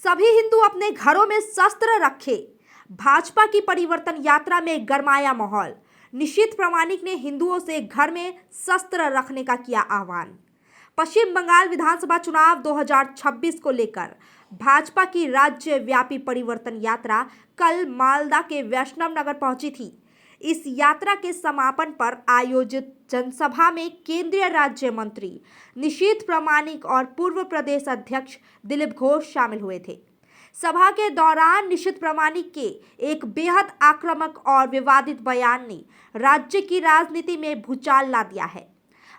सभी हिंदू अपने घरों में शस्त्र रखे। भाजपा की परिवर्तन यात्रा में गरमाया माहौल। निशीथ प्रामाणिक ने हिंदुओं से घर में शस्त्र रखने का किया आह्वान। पश्चिम बंगाल विधानसभा चुनाव 2026 को लेकर भाजपा की राज्यव्यापी परिवर्तन यात्रा कल मालदा के वैष्णव नगर पहुंची थी। इस यात्रा के समापन पर आयोजित जनसभा में केंद्रीय राज्य मंत्री निशीथ प्रामाणिक और पूर्व प्रदेश अध्यक्ष दिलीप घोष शामिल हुए थे। सभा के दौरान निशीथ प्रामाणिक के एक बेहद आक्रामक और विवादित बयान ने राज्य की राजनीति में भूचाल ला दिया है।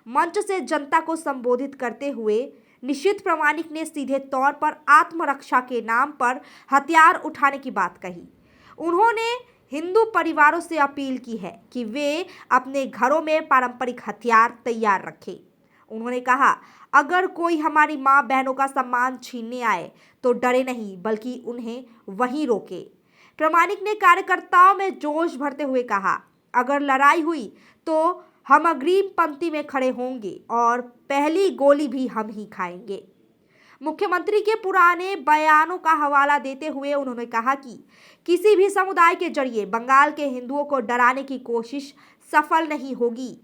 मंच से जनता को संबोधित करते हुए निशीथ प्रामाणिक ने सीधे तौर पर आत्मरक्षा के नाम पर हथियार उठाने की बात कही। उन्होंने हिंदू परिवारों से अपील की है कि वे अपने घरों में पारंपरिक हथियार तैयार रखें। उन्होंने कहा, अगर कोई हमारी माँ बहनों का सम्मान छीनने आए तो डरे नहीं, बल्कि उन्हें वहीं रोके। प्रामाणिक ने कार्यकर्ताओं में जोश भरते हुए कहा, अगर लड़ाई हुई तो हम अग्रिम पंक्ति में खड़े होंगे और पहली गोली भी हम ही खाएंगे। मुख्यमंत्री के पुराने बयानों का हवाला देते हुए उन्होंने कहा कि किसी भी समुदाय के जरिए बंगाल के हिंदुओं को डराने की कोशिश सफल नहीं होगी।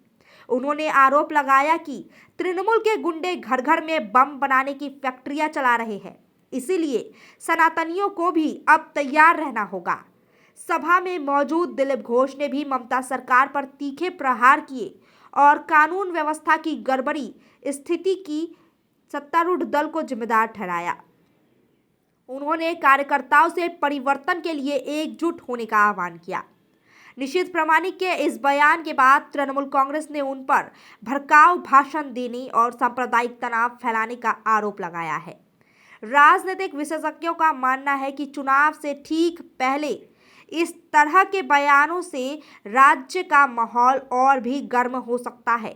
उन्होंने आरोप लगाया कि तृणमूल के गुंडे घर घर में बम बनाने की फैक्ट्रियां चला रहे हैं, इसीलिए सनातनियों को भी अब तैयार रहना होगा। सभा में मौजूद दिलीप घोष ने भी ममता सरकार पर तीखे प्रहार किए और कानून व्यवस्था की गड़बड़ी स्थिति की सत्तारूढ़ दल को जिम्मेदार ठहराया। उन्होंने कार्यकर्ताओं से परिवर्तन के लिए एकजुट होने का आह्वान किया। निशीथ प्रामाणिक के इस बयान के बाद तृणमूल कांग्रेस ने उन पर भड़काऊ भाषण देने और सांप्रदायिक तनाव फैलाने का आरोप लगाया है। राजनीतिक विशेषज्ञों का मानना है कि चुनाव से ठीक पहले इस तरह के बयानों से राज्य का माहौल और भी गर्म हो सकता है।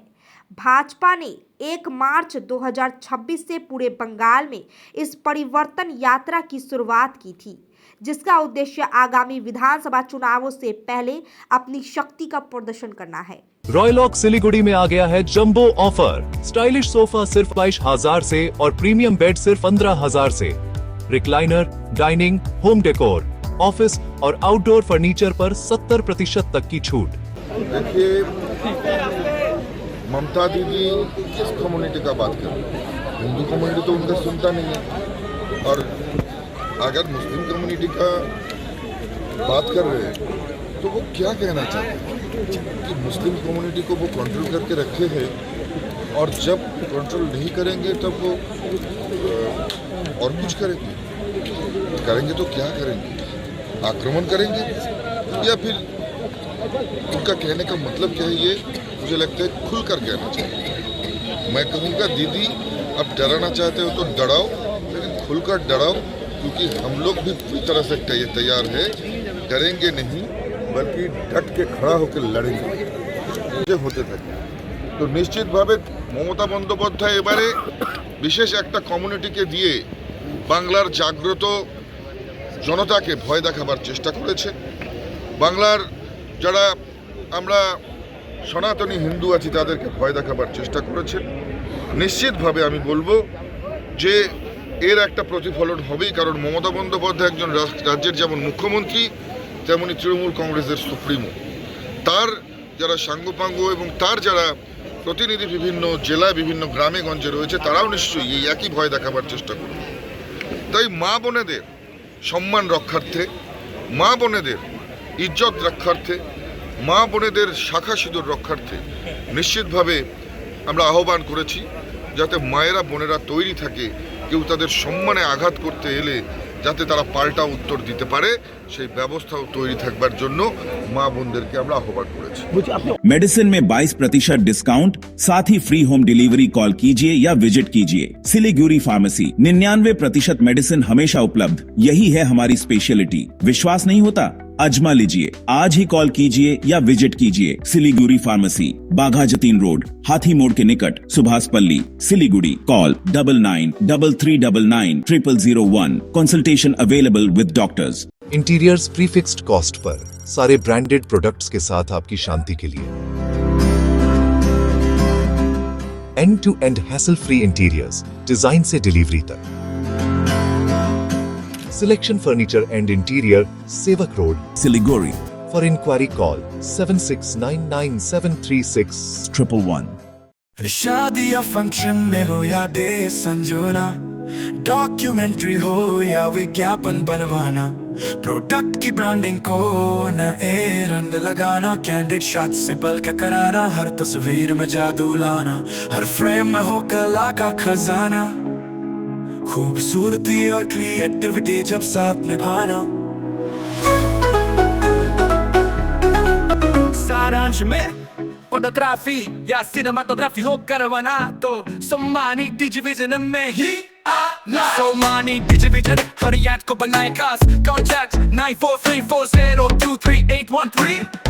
भाजपा ने 1 मार्च 2026 से पूरे बंगाल में इस परिवर्तन यात्रा की शुरुआत की थी, जिसका उद्देश्य आगामी विधानसभा चुनावों से पहले अपनी शक्ति का प्रदर्शन करना है। रॉयलॉक सिलीगुड़ी में आ गया है जंबो ऑफर। स्टाइलिश सोफा सिर्फ 22,000 से और प्रीमियम बेड सिर्फ 15,000 से। Recliner, dining, home decor, office और आउटडोर फर्नीचर पर 70% तक की छूट। देखिए, ममता दीदी किस कम्युनिटी का बात कर रही है? हिंदू कम्युनिटी तो उनका सुनता नहीं है, और अगर मुस्लिम कम्युनिटी का बात कर रहे हैं तो वो क्या कहना चाहते हैं कि मुस्लिम कम्युनिटी को वो कंट्रोल करके रखे हैं, और जब कंट्रोल नहीं करेंगे तब वो और कुछ करेंगे तो क्या करेंगे? आक्रमण करेंगे, या फिर उनका कहने का मतलब क्या है? ये मुझे लगता है खुलकर कहना चाहिए। मैं कहूँगा, दीदी अब डराना चाहते हो तो डराओ, लेकिन खुलकर डराओ, क्योंकि हम लोग भी पूरी तरह से तैयार है। डरेंगे नहीं, बल्कि डट के खड़ा होकर लड़ेंगे होते থাকে। तो निश्चित भावे ममता बंदोपाध्याय एबारे विशेष एक कम्युनिटी के दिए बांगलार जाग्रत जनता के भय देखाबार चेष्टा करेছে। बांगलार যারা আমরা সনাতনী হিন্দু আছি তাদেরকে ভয় দেখাবার চেষ্টা করেছেন। নিশ্চিতভাবে আমি বলবো যে এর একটা প্রতিফলন হবেই, কারণ মমতা বন্দ্যোপাধ্যায় একজন রাজ্যের যেমন মুখ্যমন্ত্রী তেমনি তৃণমূল কংগ্রেসের সুপ্রিমো। তার যারা সাঙ্গপাঙ্গ এবং তার যারা প্রতিনিধি বিভিন্ন জেলায় বিভিন্ন গ্রামে গঞ্জে রয়েছে তারাও নিশ্চয়ই এই একই ভয় দেখাবার চেষ্টা করবে। তাই মা বোনেদের সম্মান রক্ষার্থে, মা বোনেদের ইজ্জত রক্ষার্থে, মা বোনেদের শাখা সিঁদুর রক্ষার্থে নিশ্চিতভাবে আমরা আহ্বান করেছি যাতে মায়েরা বোনেরা তৈরি থাকে, কেউ তাদের সম্মানে আঘাত করতে এলে যাতে তারা পাল্টা উত্তর দিতে পারে সেই ব্যবস্থাও তৈরি থাকবার জন্য মা বোনদেরকে আমরা আহ্বান করেছি। मेडिसिन में 22% डिस्काउंट, साथ ही फ्री होम डिलीवरी। कॉल कीजिए या विजिट कीजिए सिलीगुड़ी फार्मेसी। 99% मेडिसिन हमेशा उपलब्ध, यही है हमारी स्पेशलिटी। विश्वास नहीं होता? अजमा लीजिए। आज ही कॉल कीजिए या विजिट कीजिए सिलीगुड़ी फार्मेसी, बाघा जतीन रोड, हाथी मोड़ के निकट, Subhashpalli, Siliguri. Call 9933990001। Consultation available with doctors. Interiors prefixed cost per, सारे ब्रांडेड प्रोडक्ट्स के साथ आपकी शांति के लिए। End to end hassle free interiors, design से डिलीवरी तक। Selection Furniture and Interior, Sevak Road. Siliguri, For inquiry call 7699736111. शादी या फंक्शन में हो या डे संजोना, डॉक्यूमेंट्री हो या विज्ञापन बनवाना, प्रोडक्ट की ब्रांडिंग को न ए रंग लगाना, कैंडिड शॉट से पल के कराना, हर तस्वीर में जादू लाना, हर फ्रेम में हो कला का खजाना, खूबसूरती और क्रिएटिविटी जब साथ निभाना। सारांश में फोटोग्राफी या सिनेमाटोग्राफी हो करवाना तो सोमानी डिजिविजन में ही आना। सोमानी डिजिविजन हर याद को बनाए खास। कॉन्टैक्ट 9434023813।